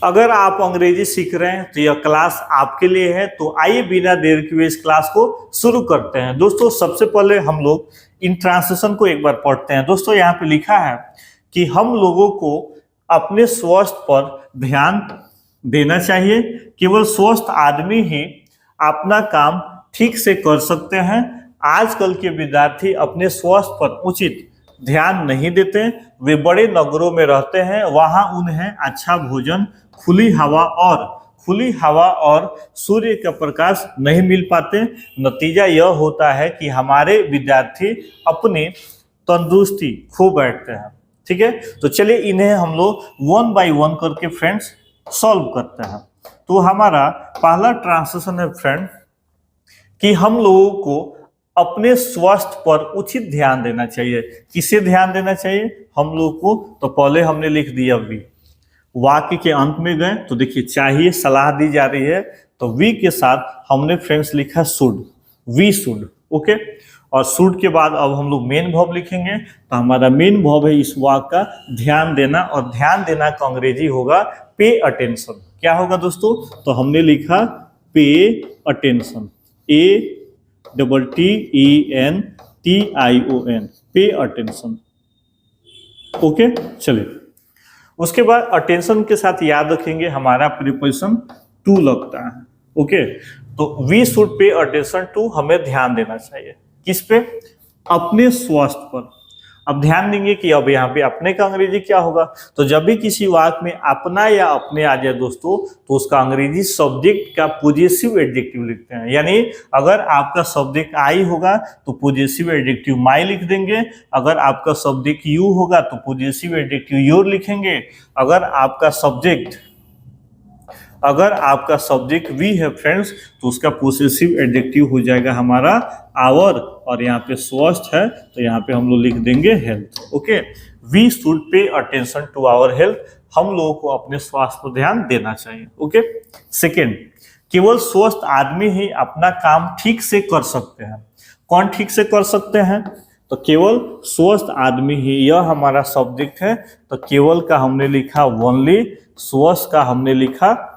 अगर आप अंग्रेजी सीख रहे हैं तो यह क्लास आपके लिए है। तो आइए बिना देर किए इस क्लास को शुरू करते हैं। दोस्तों सबसे पहले हम लोग इन ट्रांसलेशन को एक बार पढ़ते हैं। दोस्तों यहाँ पे लिखा है कि हम लोगों को अपने स्वास्थ्य पर ध्यान देना चाहिए। केवल स्वस्थ आदमी ही अपना काम ठीक से कर सकते हैं। आजकल के विद्यार्थी अपने स्वास्थ्य पर उचित ध्यान नहीं देते। वे बड़े नगरों में रहते हैं, वहां उन्हें अच्छा भोजन, खुली हवा और सूर्य का प्रकाश नहीं मिल पाते। नतीजा यह होता है कि हमारे विद्यार्थी अपनी तंदुरुस्ती खो बैठते हैं। ठीक है, तो चलिए इन्हें हम लोग वन बाय वन करके फ्रेंड्स सॉल्व करते हैं। तो हमारा पहला ट्रांसलेशन है फ्रेंड कि हम लोगों को अपने स्वास्थ्य पर उचित ध्यान देना चाहिए। किसे ध्यान देना चाहिए? हम लोग को। तो पहले हमने लिख दिया वी। वाक्य के अंत में गए तो देखिए चाहिए सलाह दी जा रही है, तो वी के साथ हमने फ्रेंड्स लिखा शुड, वी शुड। ओके, और शुड के बाद अब हम लोग मेन वर्ब लिखेंगे। तो हमारा मेन वर्ब है इस वाक्य का ध्यान देना, और ध्यान देना का अंग्रेजी होगा पे अटेंशन। क्या होगा दोस्तों? तो हमने लिखा pay attention, ATTENTION, pay attention. Okay, चलिए उसके बाद अटेंशन के साथ याद रखेंगे हमारा प्रीपोजिशन टू लगता है। ओके, तो we should pay attention to, हमें ध्यान देना चाहिए। किस पे? अपने स्वास्थ्य पर। अब ध्यान देंगे कि अब यहाँ पे अपने का अंग्रेजी क्या होगा। तो जब भी किसी वाक्य में अपना या अपने आ जाए दोस्तों, तो उसका अंग्रेजी सब्जेक्ट का पॉजिटिव एडजेक्टिव लिखते हैं। यानी अगर आपका सब्जेक्ट आई होगा तो पॉजिटिव एडजेक्टिव माई लिख देंगे। अगर आपका सब्जेक्ट यू होगा तो पॉजिटिव एडजेक्टिव योर लिखेंगे। अगर आपका सब्जेक्ट वी है फ्रेंड्स, तो उसका पॉसेसिव एडजेक्टिव हो जाएगा हमारा आवर, और यहाँ पे स्वस्थ है तो यहाँ पे हम लोग लिख देंगे health. Okay, we should pay attention to our health, हम लोगों को अपने स्वास्थ्य पर ध्यान देना चाहिए। ओके, सेकेंड, केवल स्वस्थ आदमी ही अपना काम ठीक से कर सकते हैं। कौन ठीक से कर सकते हैं? तो केवल स्वस्थ आदमी ही, यह हमारा सब्जेक्ट है। तो केवल का हमने लिखा ओनली, स्वस्थ का हमने लिखा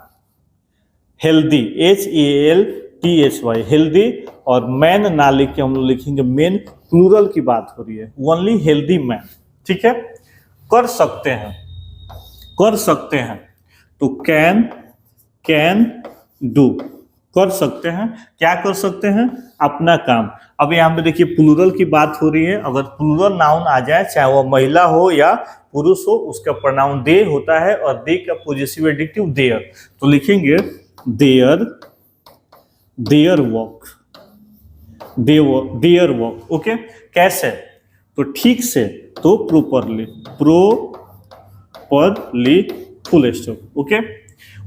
हेल्दी, HEALTHY, हेल्दी, और मैन ना लिख के हम लोग लिखेंगे मेन, प्लूरल की बात हो रही है, ओनली हेल्दी मैन। ठीक है, कर सकते हैं तो कैन डू, कर सकते हैं। क्या कर सकते हैं? अपना काम। अब यहाँ पे देखिए प्लूरल की बात हो रही है। अगर प्लूरल नाउन आ जाए, चाहे वो महिला हो या पुरुष हो, उसका प्रोनाउन दे होता है, और दे का पॉजिटिव एडजेक्टिव देयर। तो लिखेंगे देयर वर्क। ओके, कैसे? तो ठीक से, तो properly, full stop. Okay,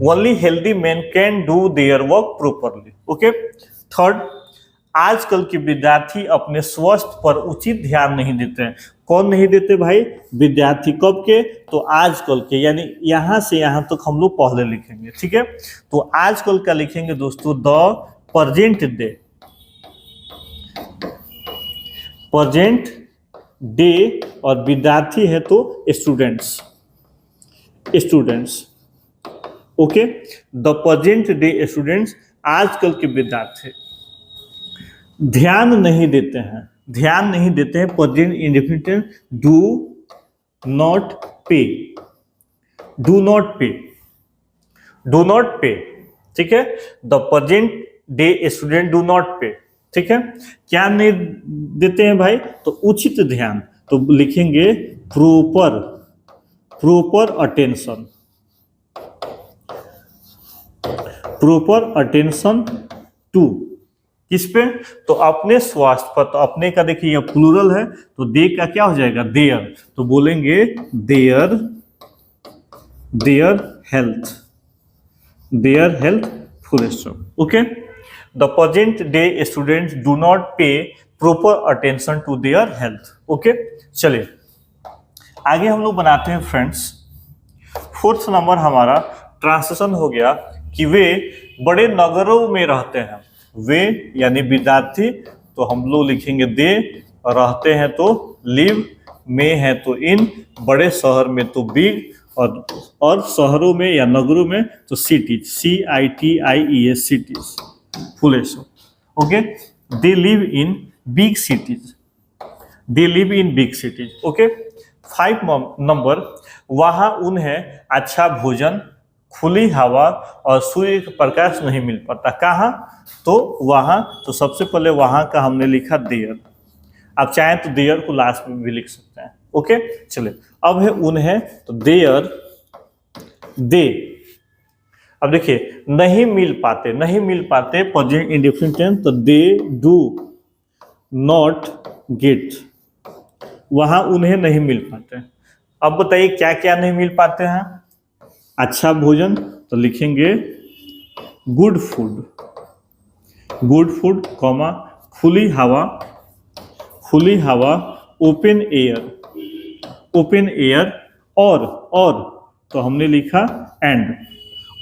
only healthy man can do their work properly. Okay, third, आजकल के विद्यार्थी अपने स्वास्थ्य पर उचित ध्यान नहीं देते हैं। कौन नहीं देते भाई? विद्यार्थी। कब के? तो आजकल के, यानी यहां से यहां तक हम लोग पहले लिखेंगे। ठीक है, तो आजकल का लिखेंगे दोस्तों द प्रेजेंट डे, और विद्यार्थी है तो students. Okay, the present day students, आजकल के विद्यार्थी ध्यान नहीं देते हैं। प्रेजेंट इंडेफिनिट, डू नॉट पे। ठीक है, the present day student do not पे। ठीक है, क्या नहीं देते हैं भाई? तो उचित ध्यान। तो लिखेंगे प्रॉपर अटेंशन टू, किस पे? तो अपने स्वास्थ्य पर। तो अपने का देखिए प्लूरल है, तो दे का क्या हो जाएगा? देयर। तो बोलेंगे their health, full stop. Okay, the present day students do not pay proper attention to their health. Okay, चलिए आगे हम लोग बनाते हैं फ्रेंड्स। फोर्थ नंबर हमारा ट्रांसलेशन हो गया कि वे बड़े नगरों में रहते हैं। वे यानी विद्यार्थी, तो हम लोग लिखेंगे दे, रहते हैं तो लिव, में है तो इन, बड़े शहर में तो बिग, और शहरों में या नगरों में तो cities, CITIES, cities, full stop. Okay, they live in big cities, they live in big cities. Okay, 5 number, वहां उन्हें अच्छा भोजन, खुली हवा और सूर्य का प्रकाश नहीं मिल पाता। कहाँ? तो वहां, तो सबसे पहले वहां का हमने लिखा देयर। आप चाहें तो देयर को लास्ट में भी लिख सकते हैं। ओके, चलिए अब है उन्हें, तो देयर, दे। अब देखिए, नहीं मिल पाते, नहीं मिल पाते प्रेजेंट इंडेफिनिट टेंस, तो दे डू नॉट गेट, वहां उन्हें नहीं मिल पाते। अब बताइए क्या क्या नहीं मिल पाते हैं? अच्छा भोजन, तो लिखेंगे good food, good food, comma, खुली हवा, खुली हवा, ओपन एयर, ओपन एयर, और तो हमने लिखा and,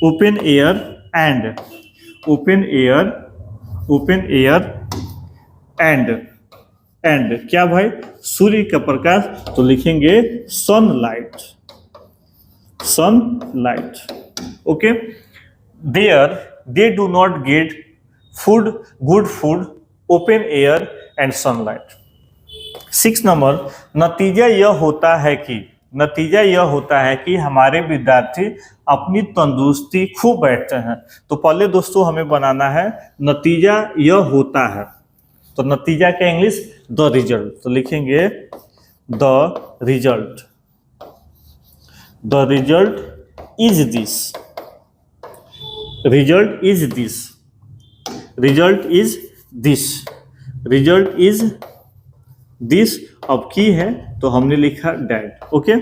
open air and, open air, open air and क्या भाई? सूर्य का प्रकाश, तो लिखेंगे sunlight, sunlight. Okay, there they do not get food, good food, open air and sunlight. 6 number, नतीजा यह होता है कि, नतीजा यह होता है कि हमारे विद्यार्थी अपनी तंदुरुस्ती खूब बैठते हैं। तो पहले दोस्तों हमें बनाना है नतीजा यह होता है, तो नतीजा क्या इंग्लिश? द रिजल्ट, तो लिखेंगे the result, the result is this, result is this, result is this, result is this. अब की है तो हमने लिखा that. Okay,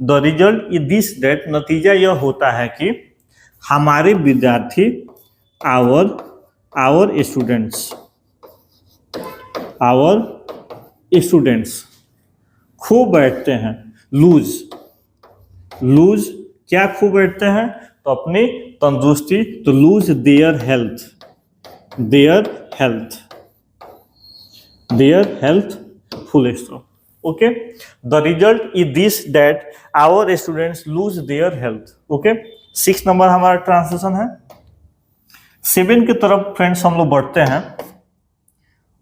the result is this that, नतीजा यह होता है कि हमारे विद्यार्थी, आवर स्टूडेंट्स, आवर स्टूडेंट्स खूब बैठते हैं, लूज, लूज क्या खूब बैठते हैं? तो अपनी तंदुरुस्ती, तो lose their health, their health, their health, full stop. Okay, the result is this that our students lose their health. Okay, 6 number हमारा ट्रांसलेशन है। 7 की तरफ फ्रेंड्स हम लोग बढ़ते हैं,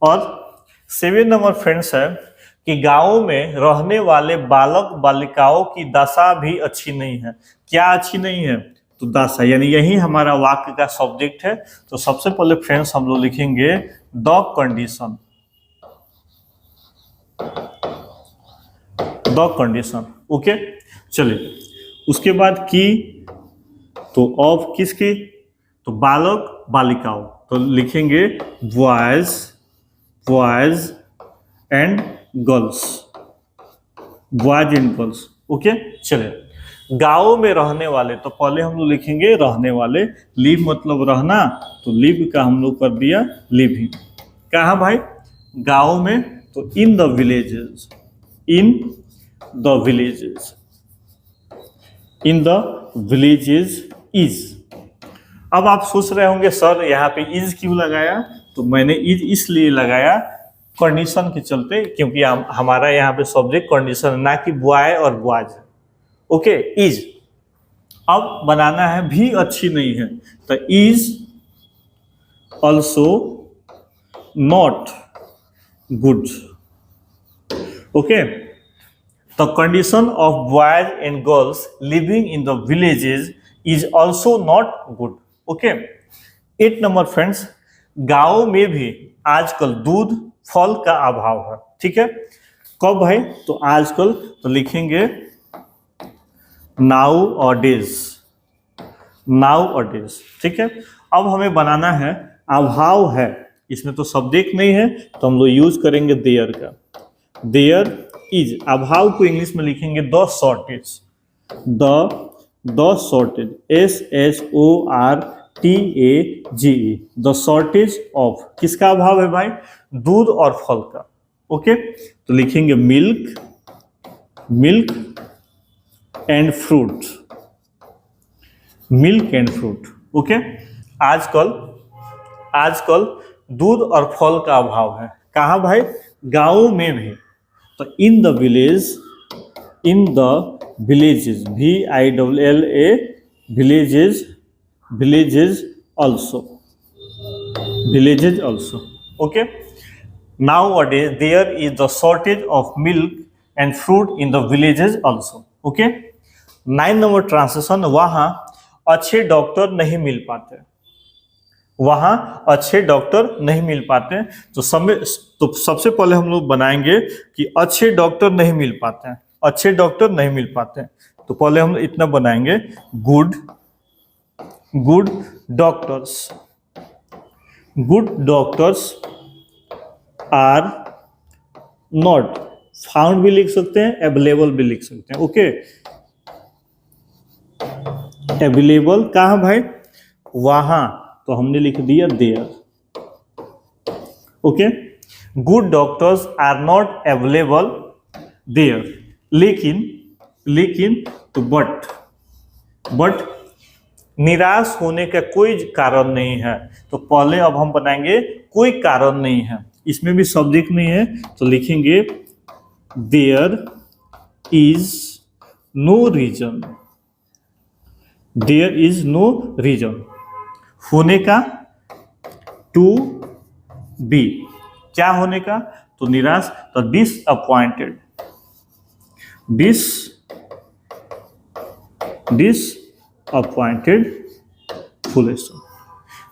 और 7 नंबर फ्रेंड्स है कि गांवों में रहने वाले बालक बालिकाओं की दशा भी अच्छी नहीं है। क्या अच्छी नहीं है? तो दशा, यानी यही हमारा वाक्य का सब्जेक्ट है। तो सबसे पहले फ्रेंड्स हम लोग लिखेंगे the condition, the condition. Okay, चलिए उसके बाद की, तो ऑफ किसकी? तो बालक बालिकाओं, तो लिखेंगे boys, boys and girls, boys and girls. Okay, चलिए गांवों में रहने वाले, तो पहले हम लोग लिखेंगे रहने वाले, लिव मतलब रहना, तो लिव का हम लोग कर दिया लिविंग। कहाँ भाई? गांवों में, तो in the villages, in the villages, in the villages is. अब आप सोच रहे होंगे सर यहाँ पे इज क्यों लगाया? तो मैंने इज इसलिए लगाया कंडीशन के चलते, क्योंकि हमारा यहाँ पे सब्जेक्ट कंडीशन, ना कि बॉय और बॉयज है। Okay, is. अब बनाना है भी अच्छी नहीं है, तो is also not good. Okay, the condition of boys and girls living in the villages is also not good. Okay, 8 number friends, गांव में भी आजकल दूध फल का अभाव है। ठीक है, कब भाई? तो आजकल, तो लिखेंगे नाउ और डेज, नाउ और डेज। ठीक है, अब हमें बनाना है अभाव है, इसमें तो सब्जेक्ट नहीं है, तो हम लोग यूज करेंगे देयर का, देयर इज। अभाव को इंग्लिश में लिखेंगे the shortage, the shortage, SHORTAGE, the shortage of, किसका अभाव है भाई? दूध और फल का। ओके, तो लिखेंगे milk, milk and fruit, milk and fruit. Okay, आजकल दूध और फल का अभाव है। कहाँ भाई? गांवों में भी, तो in the village, in the villages, VILLA, villages also. Villages also. Okay. Nowadays there is the shortage of milk and fruit in the villages also. Okay. 9 number translation, वहां अच्छे डॉक्टर नहीं मिल पाते, वहां अच्छे डॉक्टर नहीं मिल पाते। तो सबसे पहले हम लोग बनाएंगे कि अच्छे डॉक्टर नहीं मिल पाते हैं, अच्छे डॉक्टर नहीं मिल पाते हैं। तो पहले हम इतना बनाएंगे, good doctors are not found भी लिख सकते हैं, अवेलेबल भी लिख सकते हैं। ओके, अवेलेबल कहाँ भाई, वहां, तो हमने लिख दिया there. Okay, good doctors are not available there, लेकिन तो बट निराश होने का कोई कारण नहीं है। तो पहले अब हम बनाएंगे कोई कारण नहीं है, इसमें भी सब्जेक्ट नहीं है, तो लिखेंगे there is no reason, there is no reason. होने का, टू बी, क्या होने का, तो निराश, तो डिसअपॉइंटेड, डिसअपॉइंटेड, फुल स्टॉप।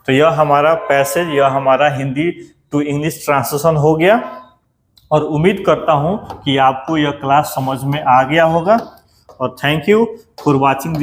तो यह हमारा पैसेज, यह हमारा हिंदी टू इंग्लिश ट्रांसलेशन हो गया, और उम्मीद करता हूं कि आपको यह क्लास समझ में आ गया होगा। और थैंक यू फॉर वॉचिंग।